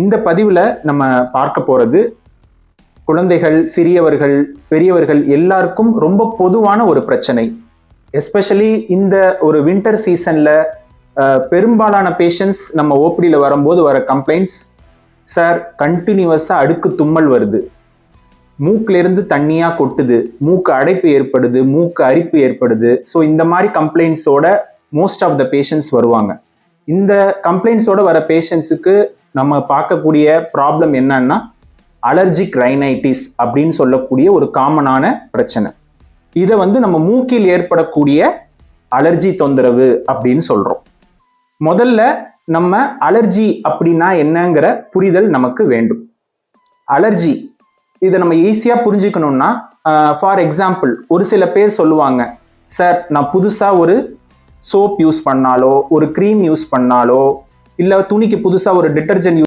இந்த பதிவில் நம்ம பார்க்க போகிறது குழந்தைகள், சிறியவர்கள், பெரியவர்கள் எல்லாருக்கும் ரொம்ப பொதுவான ஒரு பிரச்சனை. எஸ்பெஷலி இந்த ஒரு வின்டர் சீசனில் பெரும்பாலான பேஷண்ட்ஸ் நம்ம ஓபிடியில் வரும்போது வர கம்ப்ளைண்ட்ஸ், சார் கண்டினியூவஸாக அடுக்கு தும்மல் வருது, மூக்கிலிருந்து தண்ணியாக கொட்டுது, மூக்கு அடைப்பு ஏற்படுது, மூக்கு அரிப்பு ஏற்படுது. ஸோ இந்த மாதிரி கம்ப்ளைண்ட்ஸோட மோஸ்ட் ஆஃப் த பேஷண்ட்ஸ் வருவாங்க. இந்த கம்ப்ளைண்ட்ஸோட வர பேஷண்ட்ஸுக்கு நம்ம பார்க்கக்கூடிய ப்ராப்ளம் என்னன்னா அலர்ஜிக் ரைனைட்டிஸ் அப்படின்னு சொல்லக்கூடிய ஒரு காமனான பிரச்சனை. இதை நம்ம மூக்கில் ஏற்படக்கூடிய அலர்ஜி தொந்தரவு அப்படின்னு சொல்றோம். முதல்ல நம்ம அலர்ஜி அப்படின்னா என்னங்கிற புரிதல் நமக்கு வேண்டும். அலர்ஜி இதை நம்ம ஈஸியாக புரிஞ்சுக்கணும்னா, ஃபார் எக்ஸாம்பிள், ஒரு சில பேர் சொல்லுவாங்க, சார் நான் புதுசாக ஒரு சோப் யூஸ் பண்ணாலோ, ஒரு க்ரீம் யூஸ் பண்ணாலோ, இல்லை துணிக்கு புதுசாக ஒரு டிட்டர்ஜென்ட்